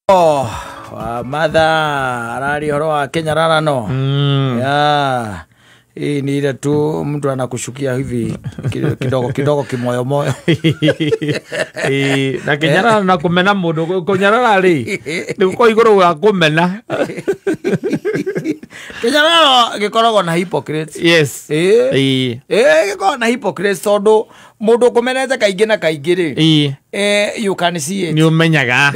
Madha arari horo wa Kenya rara no. Ya. Hii ni ile tu mtu anakushukia hivi kidogo kimoyo moyo. Na Kenya rara na kumena mundu Kenya rara ri. Ni ko iguru wa kumena. Kenya rara gikoragwo na hypocrites. Yes. Gikoragwo na hypocrites tondu mundu kumenete kaingi na kaingi ri. You can see it. Ni umenyaga.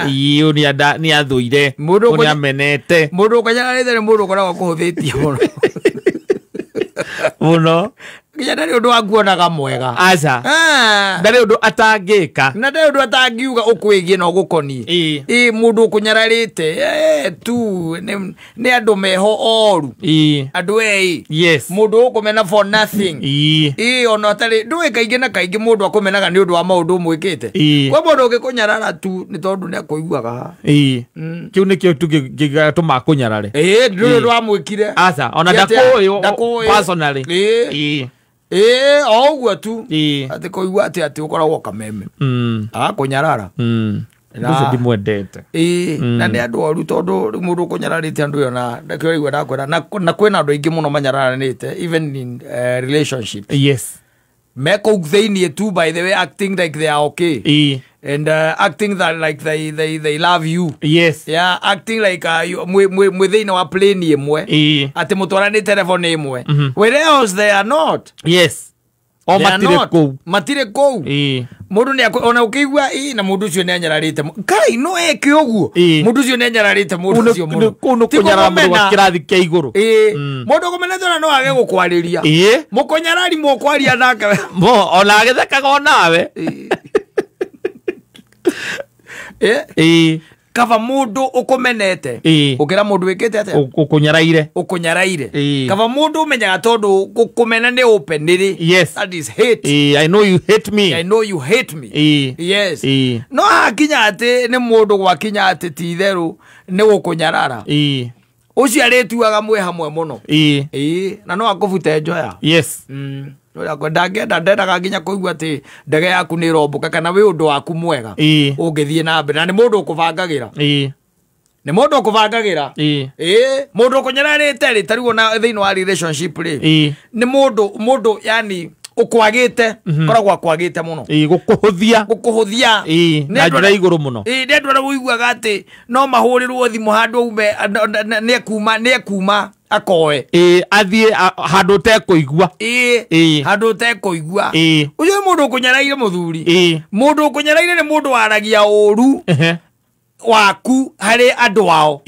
Iyo ni athuire. Ni amenete. Mundu Kenya rara ni mundu koragwo kuhuthitie muno. Muno. Kenya ndari undu wanguonaga mwega. Aca. Ndari undu atangika. Na ndari undu atangiuga ukwigie no gukoni. Mundu ukunyararite. Tu ni andu meho oru. Andu Yes. Mundu ukumena for nothing. Ona tari ndui kaingi na kaingi mundu akumenaga ni undu wa maundu mwikite. Kwa mundu ugikunyarara tu ni tondu ni akuiguaga. Kiu ni kio tu gigatuma kunyarare. Ndu undu wa mwikire. Aca. Ona ndako personally. Oguo tu. Ati kuigua ati ukoragwo kameme. Kunyarara. Nduze ndimwendete. Na ni andu oru tondu mundu kunyararite andu yo na ndakirigwa ndakwira na kwina andu aingi muno manyararanite even in relationships. Yes. Meko theinie tu by the way acting like they are okay. And acting that like they love you. Yes. Yeah, acting like mwithiina wa plane imwe. Ati mutwarani telephone imwe. Whereas they are not. Yes. O matire kou. Mundu ni ona ukigwa na mundu ucio ni anyararite. Kai no eke oguo. Mundu ucio ni anyararite mundu ucio muno. Kuno kunyara mundu wa kirathi kia iguru. Mundu kumenethana no age gukwariria. Mukonyarari mukwaria nake. Ona agethekaga onawe. Kava mundu ukumenete ukira mundu wikite atia ukunyaraire kava mundu umenyaga tondu gukumena ni open ri. Yes. That is hate. I know you hate me. I know you hate me. Yes. No hakinya ati ni mundu gwakinya ati ti theru ni gukunyarara. Ucio arituaga mwe hamwe muno. Na no akubute njoya. Yes. Ndendaga nginya kuigua ati ndege yaku ni romboka kana wi undu waku mwega ungithie na mbere na ni mundu ukubangagira. Ni mundu ukubangagira. Mundu kunyararite ri tarigo na thiini wa relationship ri ni mundu yani ukwagite koragwo akwagite muno. Gukuhuthia na njira iguru muno. Ndendu ra uiguaga ati no mahurirwo thimu handu ume ne kuma akoe athie handu te kuigua handu te kuigua. Ucio mundu kunyaraire muthuri. Mundu kunyaraire ni mundu waragia uru waku hari andu wao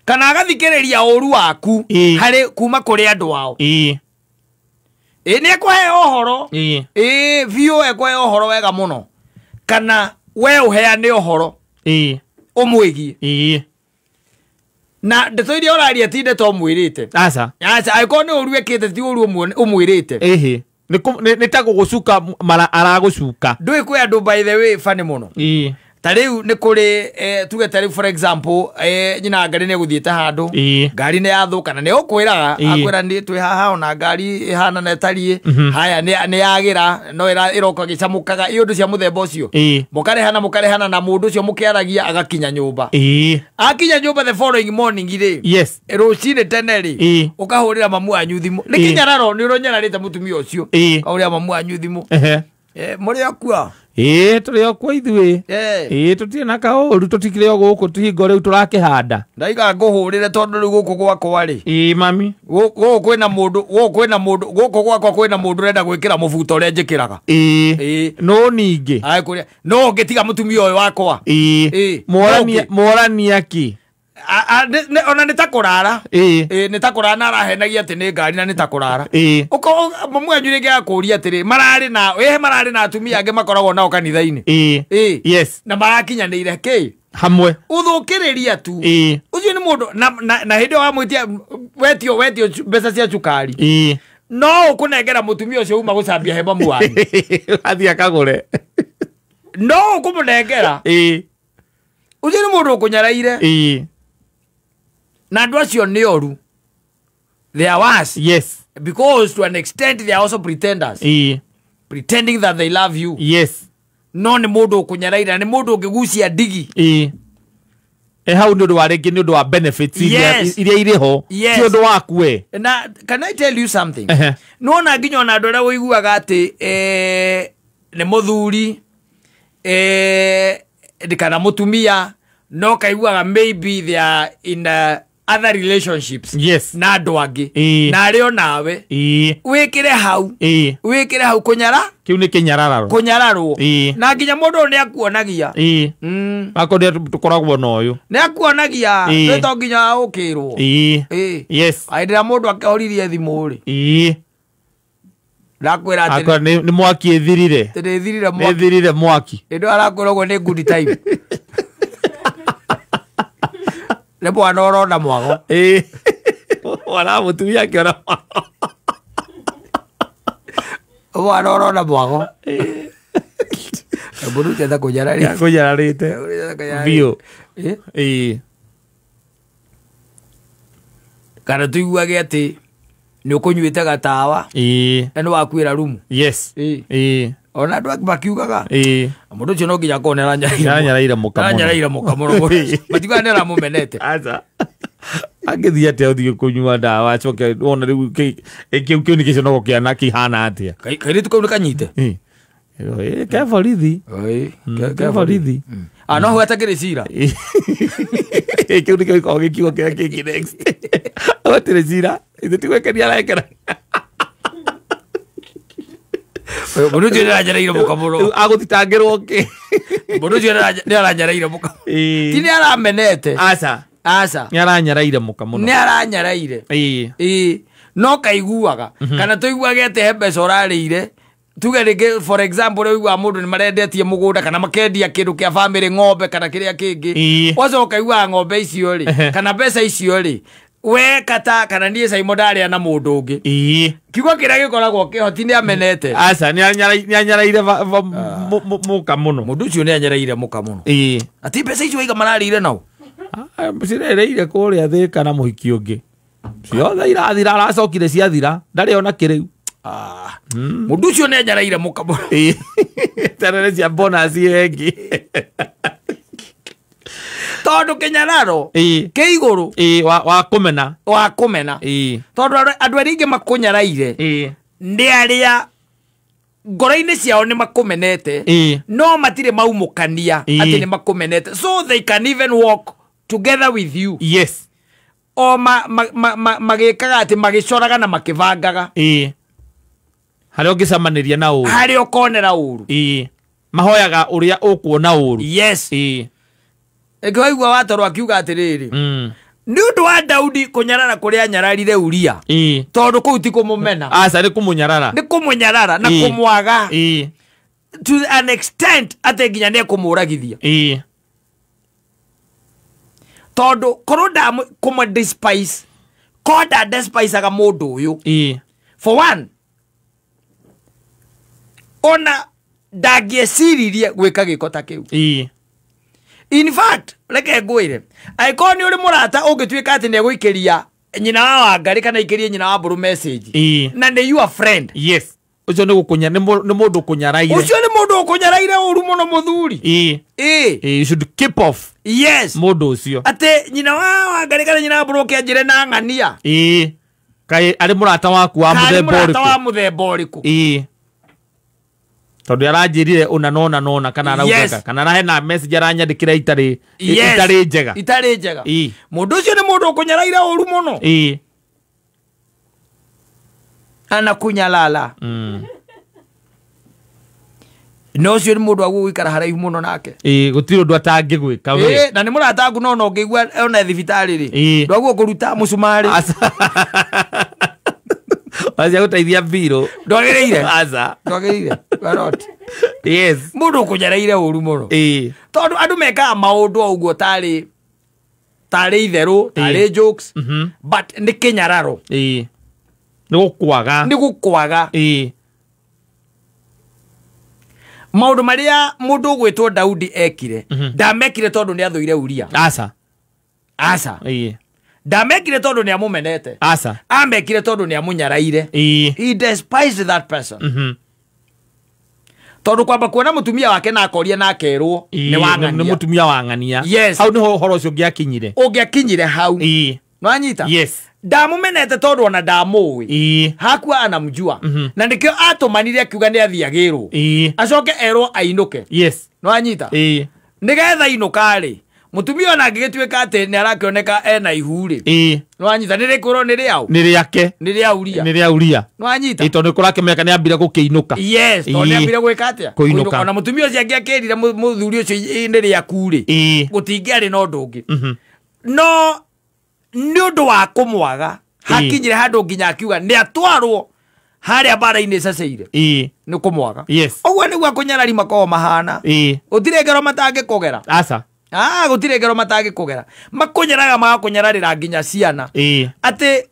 kana agathikiriria uru waku hari kuma kuri andu wao. Ni ekwahe ohoro biu ekwahe ohoro wega muno kana we uheane ohoro umwigie na ndeto iria uraria ti ndeto mwirite. Aca aiko ni uru ekite ti uru umwirite. Ni ta gugucuka aragucuka ndui kwi andu by the way fani muno. Tariu ni kuri tuge tariu for example nyina ngari ne guthiete handu ngari ne yathuka na ne ukwiraga akwira ni twi haha ona ngari ihana na tarie haya ni yagira no iroka gicamukaga iyo ndu cia muthemba ucio mukarehana na mundu ucio mukiaragia agakinya nyumba. Akinya nyumba the following morning ri. Yes. Rucine tene ri ukahurira mamu anyu thimu ni kinyararo ni uronyararite mutumia ucio kahurira mamu anyu thimu. Muri akua turi okwa ithuĩ tutire na kaũru tutikire o gũkũ tuhingo rĩu turakĩhanda ndaiga ngũhũrĩre tondu rĩu gũkũ gwakwa rĩ mami gũkũ gwakwa kwĩna mũndũ ũrenda gwĩkĩra mũbuto ũrĩa njĩkĩraga no ningĩ no ngĩtiga mũtumia ũyũ wakwa morania ki ona nĩ ta kũrara nĩ ta kũrara na arahenagia atĩ nĩ ngari na nĩ ta kũrara mamu anyu rĩngĩ akũria atĩrĩ mararĩ na atumia angĩ makoragwo nao kanitha-inĩ. Yes. Na marakinyanĩire kĩ hamwe uthukiriria tu. Ucio ni mundu na hindi wa mwitia wetio mbeca cia cukari no ukunengera mutumia ucio uma gucambia he mamu wanyu athia kagure no ukumunengera. Ucio ni mundu ukunyaraire na andu acio ni oru. They are worse. Yes. Because to an extent they are also pretenders. Pretending that they love you. Yes. no nĩ mũndũ ũkũnyaraira, nĩ mũndũ ũngĩgucia ndigi. Hau nĩ ũndũ wa rĩngĩ nĩ ũndũ wa benefits iria irĩ ho, ti ũndũ waku we. Na can I tell you something? Nona nginya ona andũ arĩa ũiguaga atĩ nĩ mũthuri kana mũtumia no kaiguaga maybe they are in other relationships na andũ angĩ na arĩ o nawe wĩkĩre hau kũnyara kiu nĩ kũnyararwo na nginya mũndũ nĩ akuonagia akorwo tũkoragwo na ũyũ nĩ akuonagia nĩ to nginya ũkĩrwo ndĩra mũndũ akĩhoririe thimũ rĩ ndakwĩra atĩ nĩ mwaki ĩthirire mwaki ĩndũ arakwĩragwo nĩ good time nĩ mwana ũrona mwago mwana mũtumia akĩona mwana ũrona mwago mũndũ ũtenda kũnyararĩte biũ kana tũiguage atĩ nĩ ũkũnyuĩte gatawa na nĩ wakuĩra rumu ona andũ makiugaga mũndũ ũcio no nginya akorwo nĩ aranyaraire mũka mũno matiugaga nĩ aramũmenete angĩthiĩ atĩa ũthiĩ kũnyua ndawa acoke wona rĩu kĩu nĩ kĩconoko kĩana kĩhana atĩa kairĩtu kau nĩ kanyite keborithi no hau atakĩrĩ cira kĩu nĩkĩo gĩkoragwo gĩkiugo kĩrĩa kĩngĩ next gũtirĩ cira ithuĩ tigwĩkenia arekera mũndũ ũcio nĩ aranyaraire mũka mũno agũthitangĩrwo kĩ mũndũ ũcio nĩ aranyaraire mũka ti nĩ aramenete aca nĩ aranyaraire mũka mũno nĩ aranyaraire no kaiguaga kana tũiguage atĩ he mbeca ũrarĩire tuge rĩngĩ for example rĩu wa mũndũ nĩ marendetie mũgũnda kana makendia kĩndũ kĩa family ng'ombe kana kĩrĩa kĩngĩ ũcoka kaiguaga ng'ombe icio rĩ kana mbeca icio rĩ we kata kana niĩ Simon ndarĩa na mũndũ ũngĩ kiugo kĩrĩa gĩkoragwo kĩhoti nĩ amenete aca nĩ anyaraire mũka mũno mũndũ ũcio nĩ anyaraire mũka mũno atĩ mbeca icio waiga mararĩire nao cirereire kũrĩa Thĩka na mũhiki ũngĩ ciothe irathira aracokire ciathira ndarĩ ona kĩrĩu mũndũ ũcio nĩ anyaraire mũka mũno terere cia bonus yengi tondũ kĩnyararo kĩ igũrũ wa kũmena tondũ andũ arĩa aingĩ makũnyaraire nĩ arĩa ngoro-inĩ ciao nĩ makũmenete no matirĩ maumũkania atĩ nĩ makũmenete so they can even walk together with you o magĩkaga atĩ magĩcoraga na makĩbangaga harĩa ũngĩcamanĩria na ũru harĩa ũkonera ũru mahoyaga ũrĩa ũkuona ũru ĩngĩwaigua watarwo akiuga atĩrĩrĩ nĩ ũndũ wa Daudi kũnyarara kũrĩa anyararire Uria tondũ kũu ti kũmũmena aca nĩ kũmũnyarara na kũmwaga to an extent atĩ nginya nĩ ekũmũragithia tondũ korwo kũmũdespise korwo ndadespacaga mũndũ ũyũ for one ona ndangĩeciririe gwĩka gĩko ta kĩu in fact reke ngwĩre angĩkorwo nĩ ũrĩ mũrata ũngĩtuĩka atĩ nĩ egũikĩria nyina wa Wangari kana ikĩrie nyina wa Mbũrũ message na nĩ your friend ũcio nĩ mũndũ ũkũnyaraire ũcio nĩ mũndũ ũkũnyaraire ũru mũno mũthuri you should keep off mũndũ ũcio atĩ nyina wa Wangari kana nyina wa Mbũrũ kĩanjĩre na ng'ania kaĩ arĩ mũrata waku wa mũthemba ũrĩkũ tondũ aranjĩrire ũna kana araugaka kana arahe na message aranyandĩkĩra itarĩ njega mũndũ ũcio nĩ mũndũ ũkũnyaraire ũru mũno ana kunyalala no ũcio nĩ mũndũ agũgũikara haraihu mũno nake gũtirĩ ũndũ atangĩgwĩka we na nĩ mũrata aku no ũngĩigua ona thibitarĩ rĩ ndwagwo kũruta mũcumarĩ wacia gũteithia mbirũ ndwagĩrĩire mũndũ ũkũnyaraire ũru mũno tondũ andũ mekaga maũndũ o ũguo tarĩ itherũ tarĩ jokes but nĩ kĩnyararo nĩ gũkwaga maũndũ marĩa mũndũ ũgwĩtwo Daudi ekire ndamekire tondũ nĩ athũire Uria aca ndamekire tondũ nĩ amũmenete amekire tondũ nĩ amũnyaraire he despised that person tondu kwamba kuona mutumia wake na akoria na akerwo ni wangania ni mutumia wangania hau ni horo ucio ungiakinyire hau no anyita ndamumenete tondu ona ndamui hakua anamjua na ndikio atumanire akiuga ni athiagirwo acoke erwo ainuke no anyita nigetha inukari mutumia ona angigituika ati ni arakioneka ena ihuri no anyita nirikurwo ni riao ni riake ni riauria no anyita tondu kurakemeka ni ambire gukiinuka tondu ambire gwika atia kuinuka ona mutumia ucio angiakirire muthuri ucio ni riakuri gutingiari no ndungi no ni undu wa kumwaga hakinyire handu nginya akiuga ni atwarwo haria bara-ini caceire ni kumwaga ogwo niguo akunyarari makoo mahana gutire ngero matangikugera aca gutire ngero matangikugera makunyaraga magakunyararira nginya ciana ati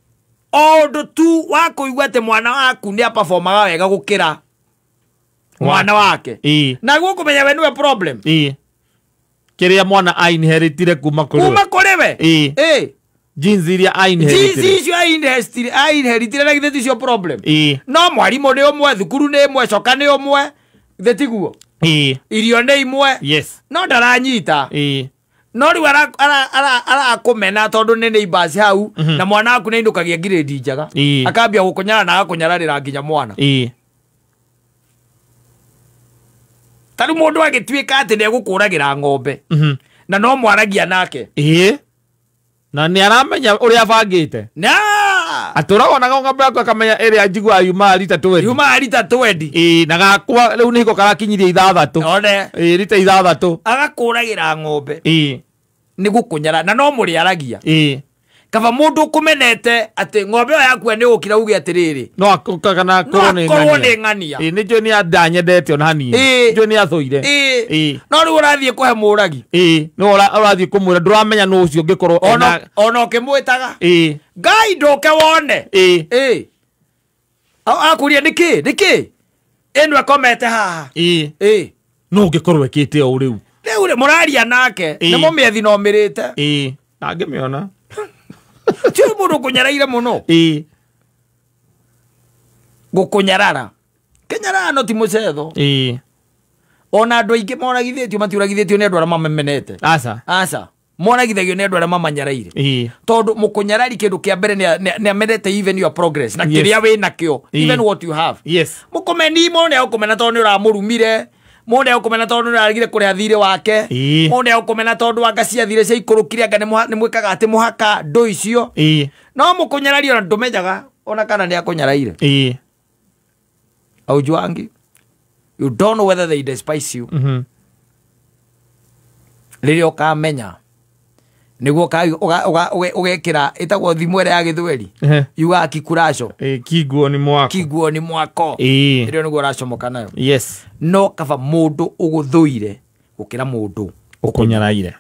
ondu tu wa kuigua ati mwana waku ni aperformaga wega gukira mwana wake naguo kumenya we niwe problem kiria mwana ainheritire kuma kuriwe jinsi iria ainheritire na githe ticio problem no mwarimu ni umwe thukuru ni imwe coka ni umwe githe tiguo irio ni imwe no ndaranyita no riu arakumena tondu ni neighbors hau na mwana waku ni indukagia grade njega akambia gukunyara na agakunyararira nginya mwana tari mundu agituika ati ni egukuragira ng'ombe na no mwaragia nake na ni aramenya uri abangite aturagonaga ng'ombe yaku akamenya area njigua yuma rita 20 na gakwa riu niko karakinyirie 6 rita 6 agakuragira ng'ombe ni gukunyara na no muri aragia kaba mundu kumenete ati ng'ombe yo yaku ni gukira uge atiriri no akana korwo ni ng'ania ni jo ni andanyendete ona hanini jo ni athoire no riu urathie kuhe muragi no urathie kumwira nduramenya no ucio ngikorwo ona ukimwitaga ngai nduke wone akuria niki enu akomete haha no ngikorwo ekite o riu muraria nake ni mumiethi no mirite angimiona Chiri mundu kunyaraire muno gukunyarara kenyarara no ti mucetho ona andu aingi moragithitio matiuragithitio ni andu aria mamenete aca moragithagio ni andu aria mamanyaraire tondu mukunyarari kindu kia mbere ni amenete even your progress na kiria we nakio even what you have mukomeni mo ne ukomena tondu uramurumire mundu ukomena tondu uragire kuria thire wake mundu ukomena tondu wanga cia thire cia ikurukire anga ni mwikaga ati muhaka ndo icio no mukunyarari ona ndumenyaga ona kana ni akunyaraire Aujuangi you don't know whether they despise you riria ukamenya niguo ugekira itagwo thimu ere ya githweri yuga kikuraco kiguo ni mwako ririo niguo uracomoka nayo no kaba mundu uguthuire gukira mundu ukunyaraire